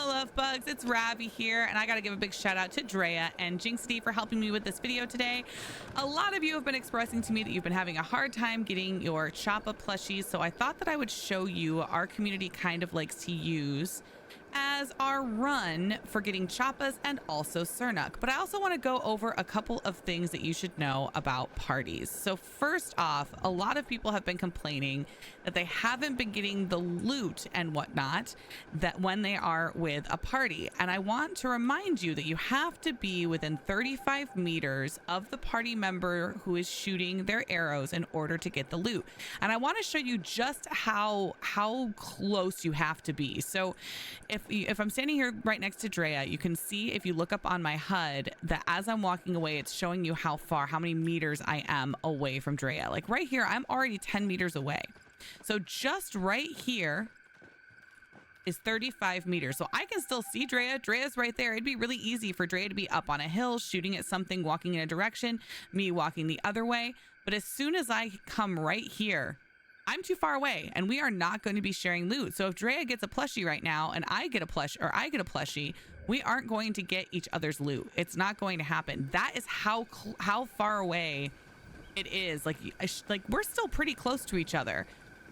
love bugs, it's Ravi here, and I gotta give a big shout out to Drea and Jinxty for helping me with this video today. A lot of you have been expressing to me that you've been having a hard time getting your Chappa plushies, so I thought that I would show you our community kind of likes to use as our run for getting Chappas and also Sernuk. But I also want to go over a couple of things that you should know about parties. So first off, a lot of people have been complaining that they haven't been getting the loot and whatnot that when they are with a party. And I want to remind you that you have to be within 35 meters of the party member who is shooting their arrows in order to get the loot. And I want to show you just how close you have to be. So if I'm standing here right next to Drea, you can see if you look up on my HUD that as I'm walking away, it's showing you how many meters I am away from Drea. Like right here, I'm already 10 meters away. So just right here is 35 meters. So I can still see Drea. Drea's right there. It'd be really easy for Drea to be up on a hill, shooting at something, walking in a direction, me walking the other way. But as soon as I come right here, I'm too far away and we are not going to be sharing loot. So if Drea gets a plushie right now and I get a plushie, we aren't going to get each other's loot. It's not going to happen. That is how far away it is. Like we're still pretty close to each other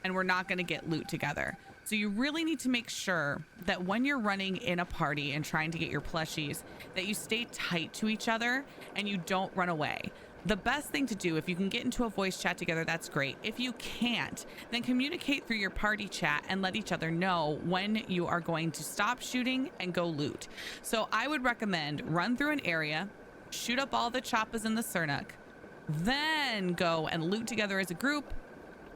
and we're not going to get loot together. So you really need to make sure that when you're running in a party and trying to get your plushies, that you stay tight to each other and you don't run away. The best thing to do, if you can get into a voice chat together, that's great. If you can't, then communicate through your party chat and let each other know when you are going to stop shooting and go loot. So I would recommend run through an area, shoot up all the Chappas in the Sernuk, then go and loot together as a group,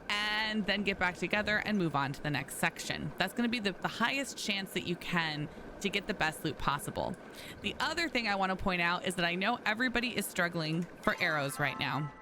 and then get back together and move on to the next section. That's going to be the highest chance that you can to get the best loot possible. The other thing I want to point out is that I know everybody is struggling for arrows right now.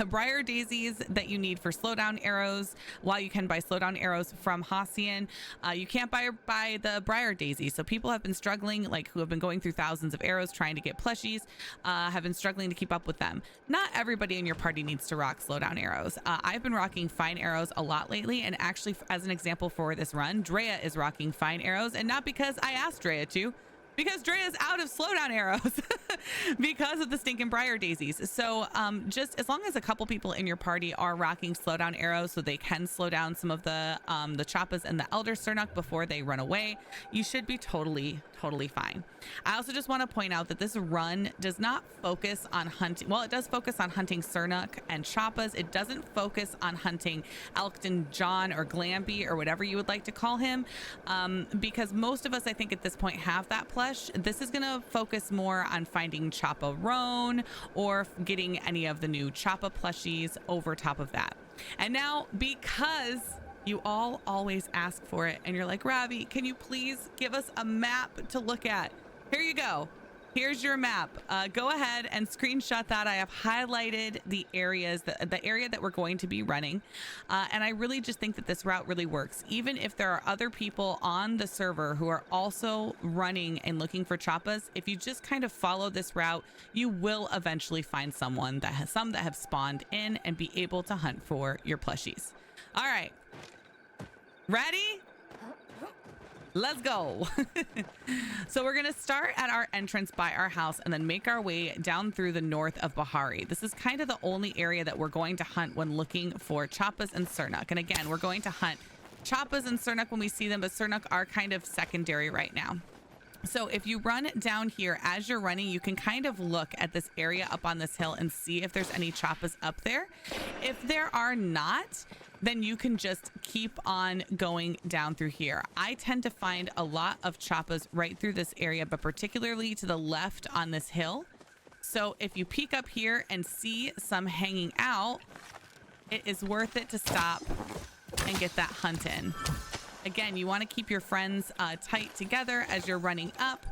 Briar daisies that you need for slowdown arrows. While you can buy slowdown arrows from Hacian, you can't buy the briar daisies. So people have been struggling, like who have been going through thousands of arrows trying to get plushies, have been struggling to keep up with them. Not everybody in your party needs to rock slowdown arrows. I've been rocking fine arrows a lot lately, and actually as an example for this run, Drea is rocking fine arrows, and not because I asked Drea to, because Drea's out of slowdown arrows because of the stinking briar daisies. So just as long as a couple people in your party are rocking slowdown arrows so they can slow down some of the Chappas and the Elder Sernuk before they run away, you should be totally fine. I also just want to point out that this run does not focus on hunting. Well, it does focus on hunting Sernuk and Chappas. It doesn't focus on hunting Elkton John or Glamby or whatever you would like to call him, because most of us, I think at this point, have that plush. This is going to focus more on finding Chappa Roan or getting any of the new Chappa plushies over top of that. And now, because you all always ask for it and you're like, Ravi, can you please give us a map to look at? Here you go. Here's your map. Go ahead and screenshot that. I have highlighted the areas, the area that we're going to be running. And I really just think that this route really works. Even if there are other people on the server who are also running and looking for Chappas, if you just kind of follow this route, you will eventually find someone that has some that have spawned in and be able to hunt for your plushies. All right. Ready? Let's go. So we're going to start at our entrance by our house and then make our way down through the north of Bahari. This is kind of the only area that we're going to hunt when looking for Chappas and Sernuk. And again, we're going to hunt Chappas and Sernuk when we see them, but Sernuk are kind of secondary right now. So if you run down here, as you're running, you can kind of look at this area up on this hill and see if there's any Chappas up there. If there are not, then you can just keep on going down through here. I tend to find a lot of Chappas right through this area, but particularly to the left on this hill. So if you peek up here and see some hanging out, it is worth it to stop and get that hunt in. Again, you want to keep your friends tight together as you're running up.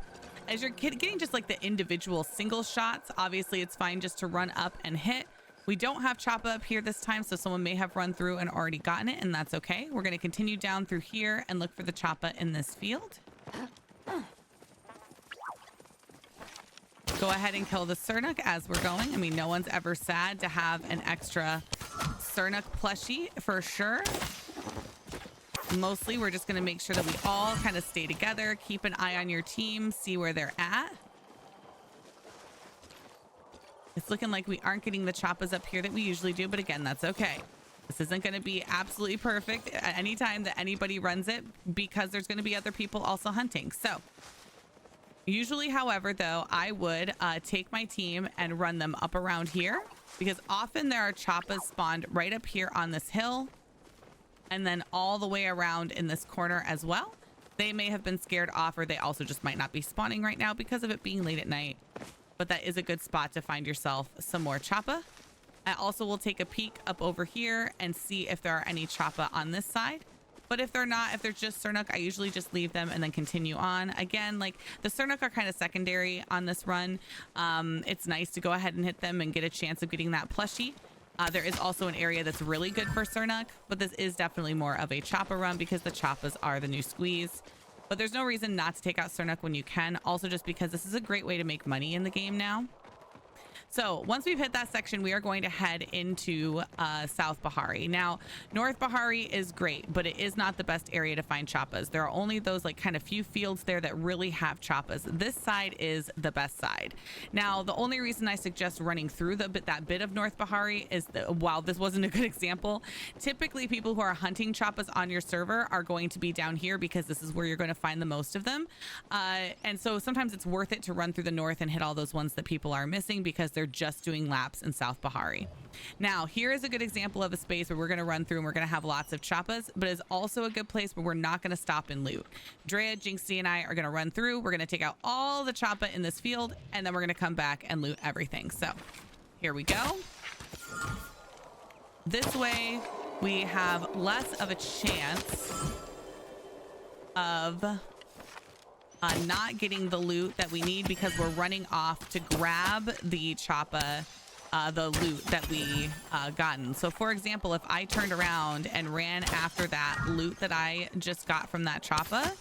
As you're getting just like the individual single shots, obviously it's fine just to run up and hit. We don't have Chappa up here this time, so someone may have run through and already gotten it, and that's okay. We're going to continue down through here and look for the Chappa in this field. Go ahead and kill the Sernuk as we're going. I mean, no one's ever sad to have an extra Sernuk plushie for sure. Mostly, we're just going to make sure that we all kind of stay together, keep an eye on your team, see where they're at. It's looking like we aren't getting the choppas up here that we usually do, but again, that's okay. This isn't going to be absolutely perfect at any time that anybody runs it because there's going to be other people also hunting. So usually, however, though, I would take my team and run them up around here because often there are choppas spawned right up here on this hill and then all the way around in this corner as well. They may have been scared off or they also just might not be spawning right now because of it being late at night. But that is a good spot to find yourself some more choppa. I also will take a peek up over here and see if there are any choppa on this side. But if they're not, if they're just Sernuk, I usually just leave them and then continue on. Again, like the Sernuk are kind of secondary on this run. It's nice to go ahead and hit them and get a chance of getting that plushie. There is also an area that's really good for Sernuk, but this is definitely more of a choppa run because the choppas are the new squeeze. But there's no reason not to take out Sernuk when you can. Also just because this is a great way to make money in the game now. So once we've hit that section, we are going to head into South Bahari. Now, North Bahari is great, but it is not the best area to find choppas. There are only those like kind of few fields there that really have choppas. This side is the best side. Now, the only reason I suggest running through that bit of North Bahari is that while this wasn't a good example, typically people who are hunting choppas on your server are going to be down here because this is where you're going to find the most of them. And so sometimes it's worth it to run through the north and hit all those ones that people are missing because they're just doing laps in South Bahari. Now, here is a good example of a space where we're going to run through and we're going to have lots of choppas, but it's also a good place where we're not going to stop and loot. Drea, Jinxie, and I are going to run through. We're going to take out all the choppa in this field, and then we're going to come back and loot everything. So here we go. This way, we have less of a chance of not getting the loot that we need because we're running off to grab the choppa, the loot that we gotten. So for example, if I turned around and ran after that loot that I just got from that choppa,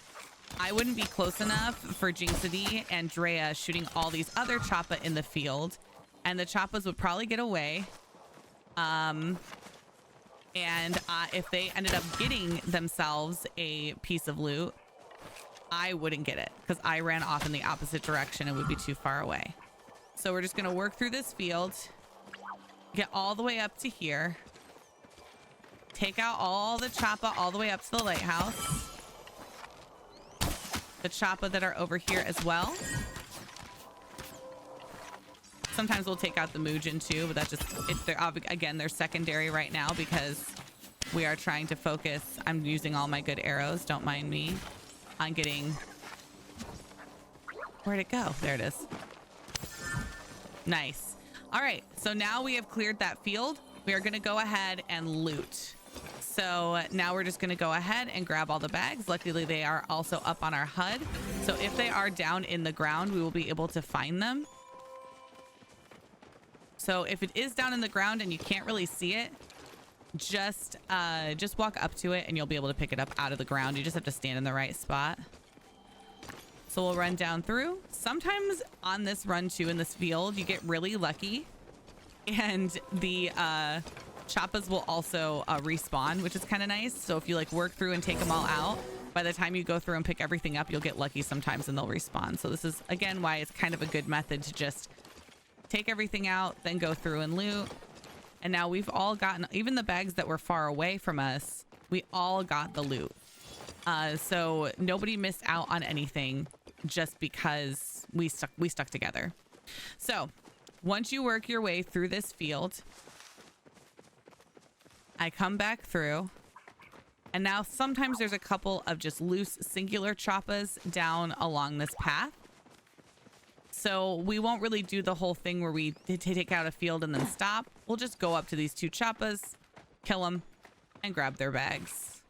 I wouldn't be close enough for Jinxie and Drea shooting all these other choppa in the field, and the choppas would probably get away. And if they ended up getting themselves a piece of loot, I wouldn't get it because I ran off in the opposite direction and would be too far away. So we're just going to work through this field, get all the way up to here, take out all the choppa all the way up to the lighthouse, the choppa that are over here as well. Sometimes we'll take out the Muujin too, but that's just, again, they're secondary right now because we are trying to focus. I'm using all my good arrows, don't mind me, on getting, where'd it go? There it is. Nice. All right, so now we have cleared that field. We are going to go ahead and loot. So now we're just going to go ahead and grab all the bags. Luckily, they are also up on our HUD. So if they are down in the ground, we will be able to find them. So if it is down in the ground and you can't really see it, just walk up to it and you'll be able to pick it up out of the ground. You just have to stand in the right spot. So we'll run down through. Sometimes on this run too, in this field, you get really lucky and the choppas will also respawn, which is kind of nice. So if you like work through and take them all out, by the time you go through and pick everything up, you'll get lucky sometimes and they'll respawn. So this is again why it's kind of a good method to just take everything out, then go through and loot. And now we've all gotten, even the bags that were far away from us, we all got the loot. So nobody missed out on anything just because we stuck together. So once you work your way through this field, I come back through. And now sometimes there's a couple of just loose singular choppas down along this path. So we won't really do the whole thing where we take out a field and then stop. We'll just go up to these two choppas, kill them, and grab their bags.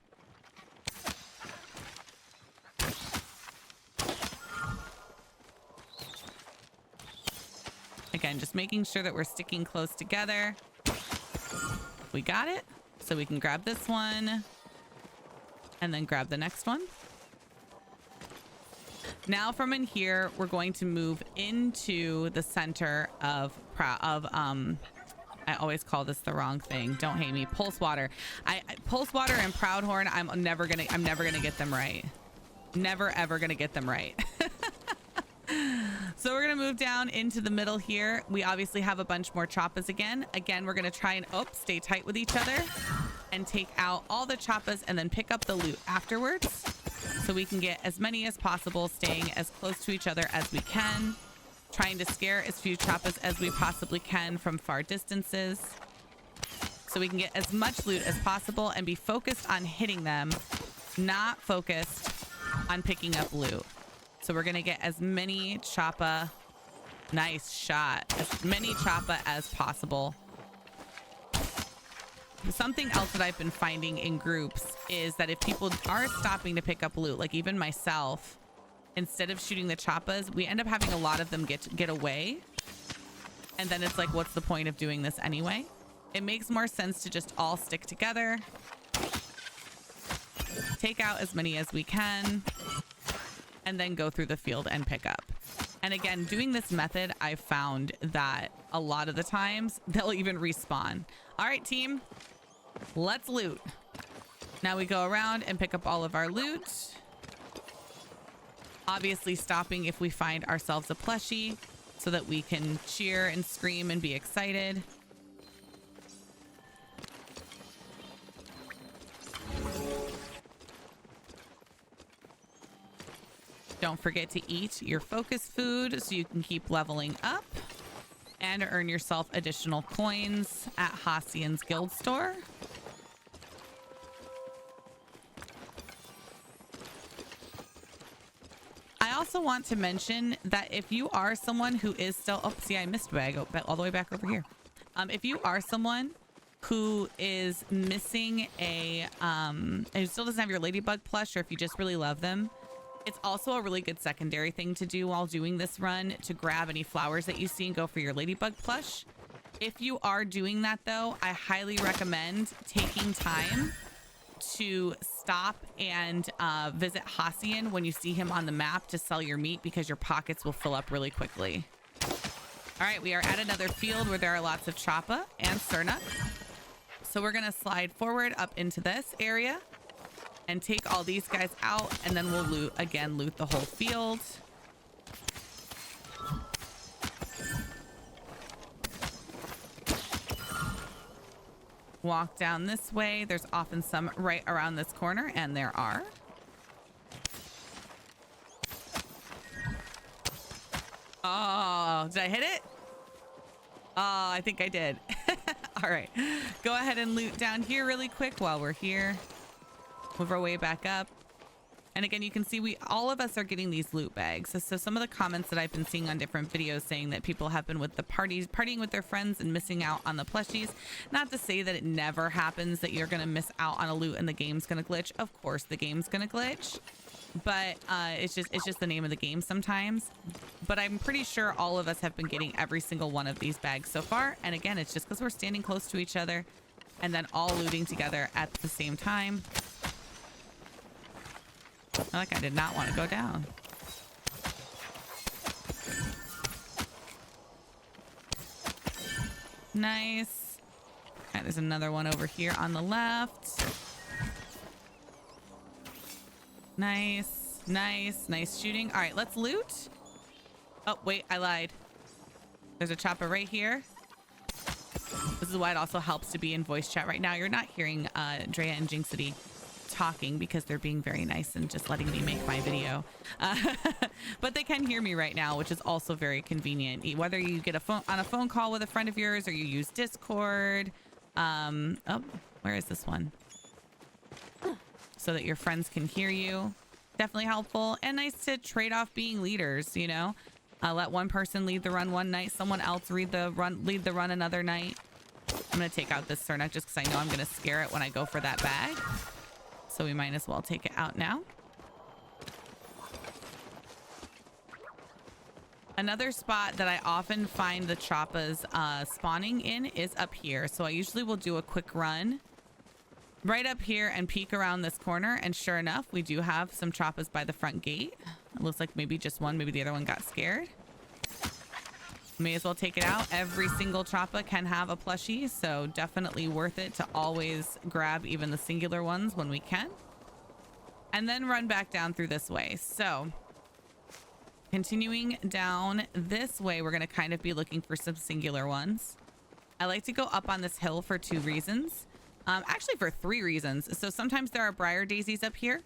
Again, just making sure that we're sticking close together. We got it. So we can grab this one and then grab the next one. Now from in here, we're going to move into the center of I always call this the wrong thing. Don't hate me. Pulse water. Pulse water and Proudhorn. I'm never gonna get them right. Never ever gonna get them right. So we're gonna move down into the middle here. We obviously have a bunch more Chappas again. Again, we're gonna try and stay tight with each other and take out all the Chappas and then pick up the loot afterwards, so we can get as many as possible, staying as close to each other as we can, trying to scare as few Chappas as we possibly can from far distances, so we can get as much loot as possible and be focused on hitting them, not focused on picking up loot. So we're gonna get as many Chappa, nice shot, as many Chappa as possible. Something else that I've been finding in groups is that if people are stopping to pick up loot, like even myself, instead of shooting the Chappas, we end up having a lot of them get away. And then it's like, what's the point of doing this anyway? It makes more sense to just all stick together, take out as many as we can, and then go through the field and pick up. And again, doing this method, I've found that a lot of the times they'll even respawn. All right, team, let's loot. Now we go around and pick up all of our loot. Obviously stopping if we find ourselves a plushie so that we can cheer and scream and be excited. Don't forget to eat your focus food so you can keep leveling up and earn yourself additional coins at Hassian's guild store. I also want to mention that if you are someone who is still, oh, see, I missed bag all the way back over here. If you are someone who is missing and still doesn't have your ladybug plush, or if you just really love them, it's also a really good secondary thing to do while doing this run, to grab any flowers that you see and go for your ladybug plush. If you are doing that though, I highly recommend taking time to stop and visit Hassian when you see him on the map to sell your meat, because your pockets will fill up really quickly. All right, we are at another field where there are lots of Chappa and Sernuk. So we're gonna slide forward up into this area and take all these guys out, and then we'll loot the whole field. Walk down this way. There's often some right around this corner, and there are. Oh, did I hit it? Oh, I think I did. All right, go ahead and loot down here really quick while we're here. Move our way back up. And again, you can see all of us are getting these loot bags. So some of the comments that I've been seeing on different videos saying that people have been with the partying with their friends and missing out on the plushies. Not to say that it never happens that you're going to miss out on a loot and the game's going to glitch. Of course the game's going to glitch, but it's just the name of the game sometimes. But I'm pretty sure all of us have been getting every single one of these bags so far. And again, it's just because we're standing close to each other and then all looting together at the same time. That guy did not want to go down. Nice. All right, there's another one over here on the left. Nice, nice, nice shooting. All right, let's loot. Oh, wait, I lied. There's a Chappa right here. This is why it also helps to be in voice chat right now. You're not hearing Drea and Jinxity talking because they're being very nice and just letting me make my video, but they can hear me right now, which is also very convenient, whether you get on a phone call with a friend of yours or you use Discord. Oh, where is this one? So that your friends can hear you. Definitely helpful and nice to trade off being leaders, you know. Let one person lead the run one night, someone else lead the run another night. I'm gonna take out this Sernuk just because I know I'm gonna scare it when I go for that bag. So we might as well take it out now. Another spot that I often find the Chappas spawning in is up here. So I usually will do a quick run right up here and peek around this corner. And sure enough, we do have some Chappas by the front gate. It looks like maybe just one, maybe the other one got scared. May as well take it out. Every single Chappa can have a plushie, so definitely worth it to always grab even the singular ones when we can. And then run back down through this way. So continuing down this way, we're going to kind of be looking for some singular ones. I like to go up on this hill for 2 reasons. Actually for 3 reasons. So sometimes there are briar daisies up here.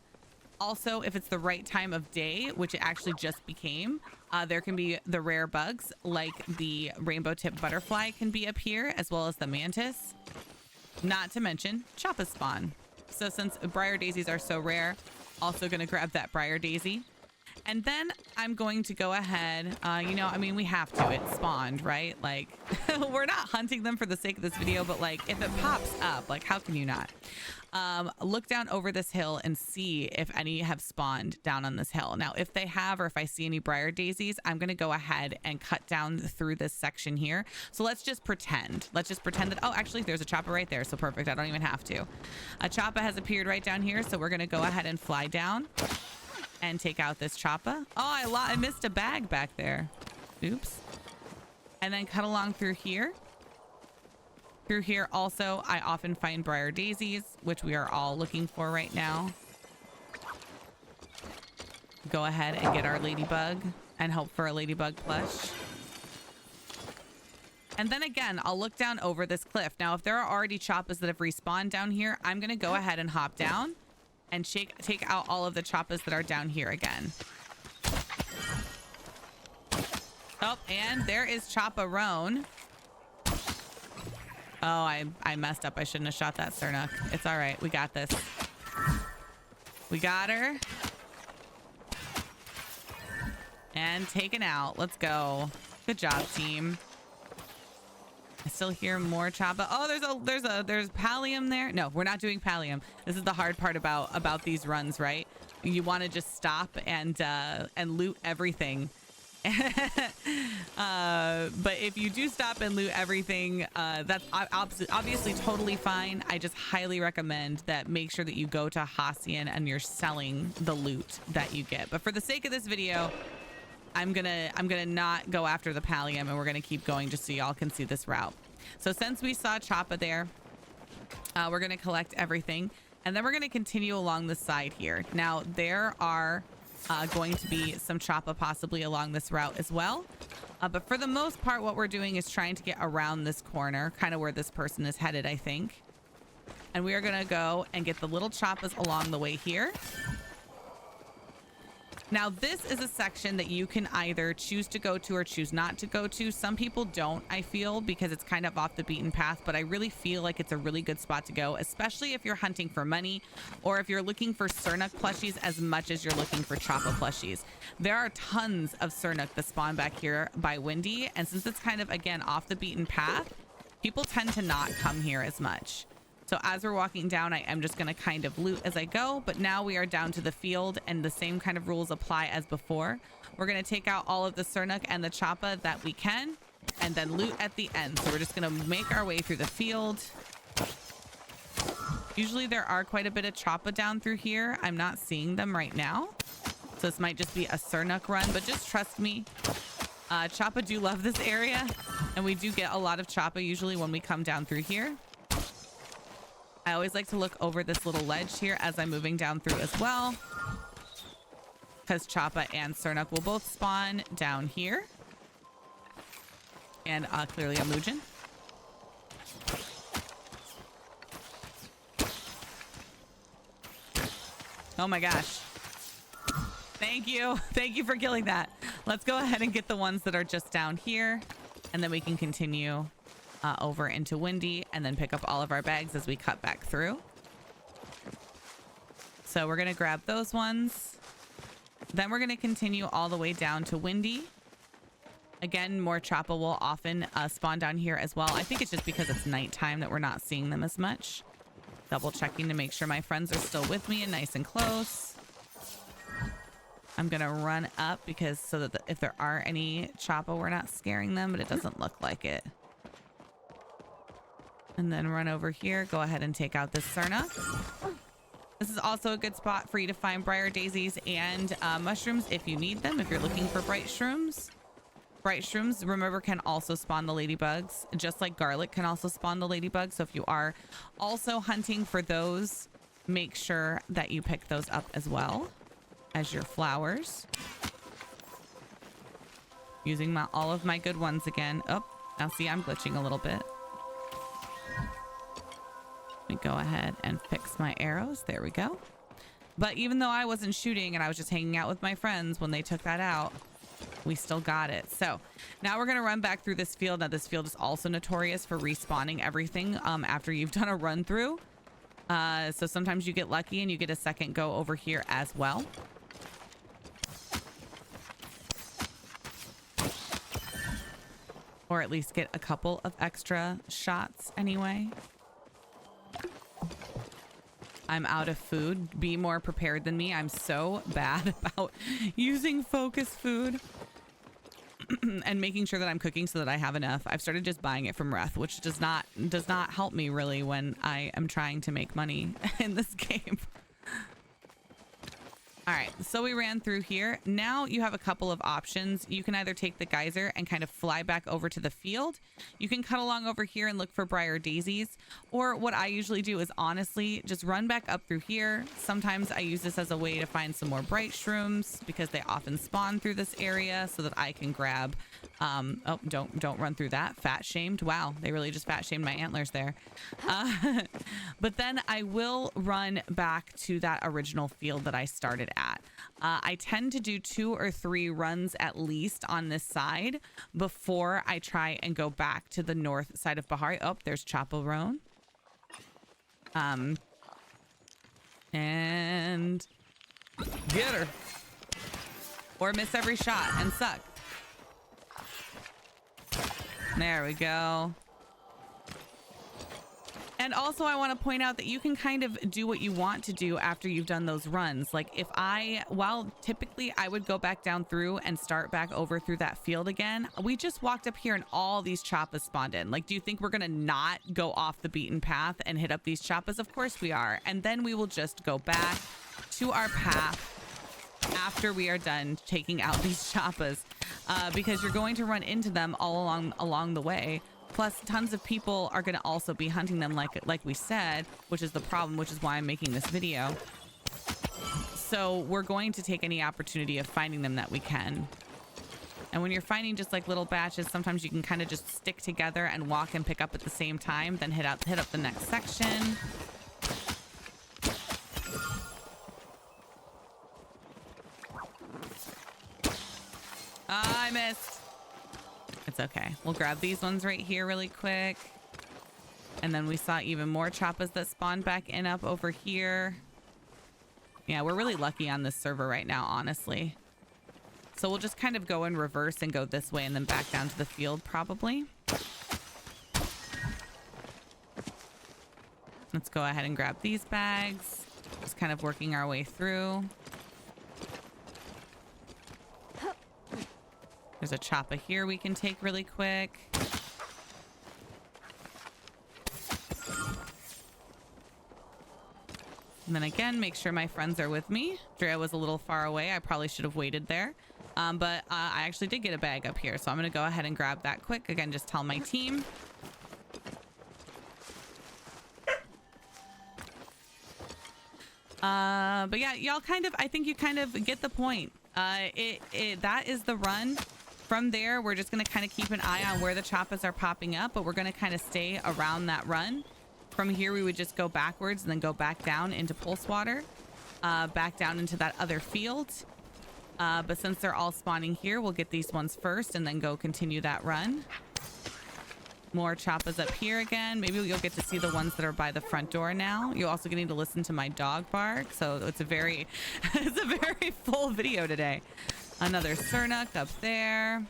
Also, if it's the right time of day, which it actually just became, there can be the rare bugs like the rainbow tip butterfly can be up here, as well as the mantis. Not to mention Chappa spawn. So since briar daisies are so rare, also going to grab that briar daisy. And then I'm going to go ahead, you know, I mean, we have to, it spawned, right? Like, we're not hunting them for the sake of this video, but like, if it pops up, like, how can you not? Look down over this hill and see if any have spawned down on this hill. Now, if they have, or if I see any briar daisies, I'm going to go ahead and cut down through this section here. So let's just pretend. Let's just pretend that, oh, actually, there's a Chappa right there. So perfect. I don't even have to. A Chappa has appeared right down here. So we're going to go ahead and fly down and take out this Chappa. Oh, I missed a bag back there. Oops. And then cut along through here. Through here also, I often find briar daisies, which we are all looking for right now. Go ahead and get our ladybug and hope for a ladybug plush. And then again, I'll look down over this cliff. Now, if there are already Chappas that have respawned down here, I'm going to go ahead and hop down and take out all of the Chappas that are down here again. Oh, and there is Chappa Roan. Oh, I messed up. I shouldn't have shot that Sernuk. It's all right. We got this. We got her. And taken out. Let's go. Good job, team. I still hear more Chappa. Oh, there's Pallium there. No, we're not doing Pallium. This is the hard part about these runs, right? You want to just stop and loot everything. But if you do stop and loot everything, that's obviously totally fine. I just highly recommend that make sure that you go to Hacian and you're selling the loot that you get. But for the sake of this video, I'm gonna not go after the Pallium, and we're gonna keep going just so y'all can see this route. So since we saw Chappa there, we're gonna collect everything, and then we're gonna continue along the side here. Now there are going to be some Chappa possibly along this route as well, but for the most part, what we're doing is trying to get around this corner, kind of where this person is headed, I think. And we are gonna go and get the little Chappas along the way here. Now, this is a section that you can either choose to go to or choose not to go to. Some people don't, I feel, because it's kind of off the beaten path, but I really feel like it's a really good spot to go, especially if you're hunting for money or if you're looking for Sernuk plushies as much as you're looking for Chappa plushies. There are tons of Sernuk that spawn back here by Windy, and since it's kind of, again, off the beaten path, people tend to not come here as much. So as we're walking down, I am just going to kind of loot as I go. But now we are down to the field and the same kind of rules apply as before. We're going to take out all of the Sernuk and the Chappa that we can and then loot at the end. So we're just going to make our way through the field. Usually there are quite a bit of Chappa down through here. I'm not seeing them right now. So this might just be a Sernuk run, but just trust me. Chappa do love this area, and we do get a lot of Chappa usually when we come down through here. I always like to look over this little ledge here as I'm moving down through as well, because Chappa and Sernuk will both spawn down here. And clearly a Mujin. Oh my gosh. Thank you. Thank you for killing that. Let's go ahead and get the ones that are just down here, and then we can continue over into Windy and then pick up all of our bags as we cut back through. So we're going to grab those ones. Then we're going to continue all the way down to Windy. Again, more Chappa will often spawn down here as well. I think it's just because it's nighttime that we're not seeing them as much. Double checking to make sure my friends are still with me and nice and close. I'm going to run up because so that if there are any Chappa, we're not scaring them, but it doesn't look like it. And then run over here. Go ahead and take out this Sernuk. This is also a good spot for you to find briar daisies and mushrooms if you need them, if you're looking for bright shrooms. bright shrooms, remember, can also spawn the ladybugs, just like garlic can also spawn the ladybugs. So if you are also hunting for those, make sure that you pick those up as well as your flowers. Using all of my good ones again. Oh, now see, I'm glitching a little bit. Let me go ahead and fix my arrows. There we go. But even though I wasn't shooting and I was just hanging out with my friends when they took that out, we still got it. So now we're going to run back through this field. Now this field is also notorious for respawning everything after you've done a run through. So sometimes you get lucky and you get a second go over here as well. Or at least get a couple of extra shots anyway. I'm out of food. Be more prepared than me. I'm so bad about using focus food and making sure that I'm cooking so that I have enough. I've started just buying it from Reth, which does not help me really when I am trying to make money in this game. All right, so we ran through here. Now you have a couple of options. You can either take the geyser and kind of fly back over to the field. You can cut along over here and look for briar daisies. Or what I usually do is honestly just run back up through here. Sometimes I use this as a way to find some more bright shrooms because they often spawn through this area so that I can grab. Oh, don't run through that. Fat shamed. Wow, they really just fat shamed my antlers there. But then I will run back to that original field that I started at. I tend to do 2 or 3 runs at least on this side before I try and go back to the north side of Bahari. Oh, there's Chappa. And get her. Or miss every shot and suck. There we go. And also I want to point out that you can kind of do what you want to do after you've done those runs. Like if while typically I would go back down through and start back over through that field again, we just walked up here and all these chappas spawned in. Like, do you think we're going to not go off the beaten path and hit up these chappas? Of course we are. And then we will just go back to our path after we are done taking out these chappas, because you're going to run into them all along the way. Plus, tons of people are going to also be hunting them, like we said, which is the problem, which is why I'm making this video. So we're going to take any opportunity of finding them that we can. And when you're finding just like little batches, sometimes you can kind of just stick together and walk and pick up at the same time, then hit up the next section. I missed. It's okay. We'll grab these ones right here really quick. And then we saw even more chappas that spawned back in up over here. Yeah, we're really lucky on this server right now, honestly. So we'll just kind of go in reverse and go this way and then back down to the field probably. Let's go ahead and grab these bags. Just kind of working our way through. There's a chappa here we can take really quick. And then again, make sure my friends are with me. Drea was a little far away. I probably should have waited there. But I actually did get a bag up here. So I'm going to go ahead and grab that quick. Again, just tell my team. But yeah, y'all I think you kind of get the point. That is the run. From there, we're just going to kind of keep an eye on where the chappas are popping up, but we're going to kind of stay around that run. From here, we would just go backwards and then go back down into Pulse Water, back down into that other field. But since they're all spawning here, we'll get these ones first and then go continue that run. More chappas up here again. Maybe you'll get to see the ones that are by the front door now. You're also getting to listen to my dog bark. So it's a very full video today. Another Sernuk up there.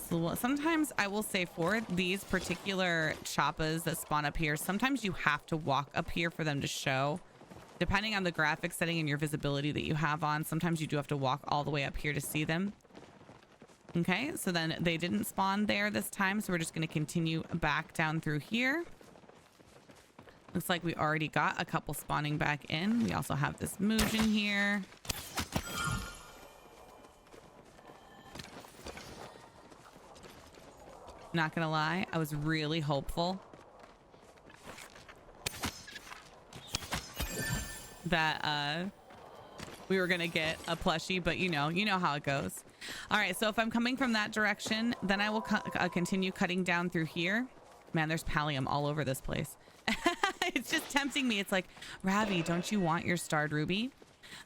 So sometimes I will say for these particular chappas that spawn up here, sometimes you have to walk up here for them to show. Depending on the graphic setting and your visibility that you have on, sometimes you do have to walk all the way up here to see them. Okay, so then they didn't spawn there this time, so we're just going to continue back down through here. Looks like we already got a couple spawning back in. We also have this Muujin here. Not gonna lie, I was really hopeful that we were gonna get a plushie, but you know how it goes. All right, so if I'm coming from that direction, then I will continue cutting down through here. Man, there's pallium all over this place. It's just tempting me. It's like, Ravi, don't you want your starred ruby?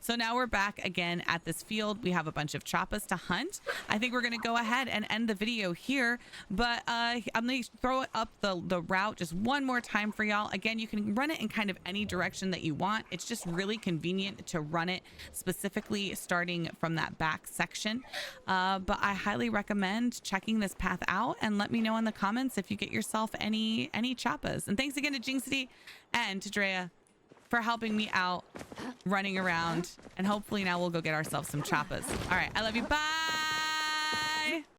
So now we're back again at this field. We have a bunch of chappas to hunt. I think we're going to go ahead and end the video here, but I'm going to throw it up the route just one more time for y'all. Again, you can run it in kind of any direction that you want. It's just really convenient to run it specifically starting from that back section. But I highly recommend checking this path out, and let me know in the comments if you get yourself any chappas. And thanks again to Jinxity and to Drea for helping me out running around, and hopefully now we'll go get ourselves some chappas. All right, I love you. Bye.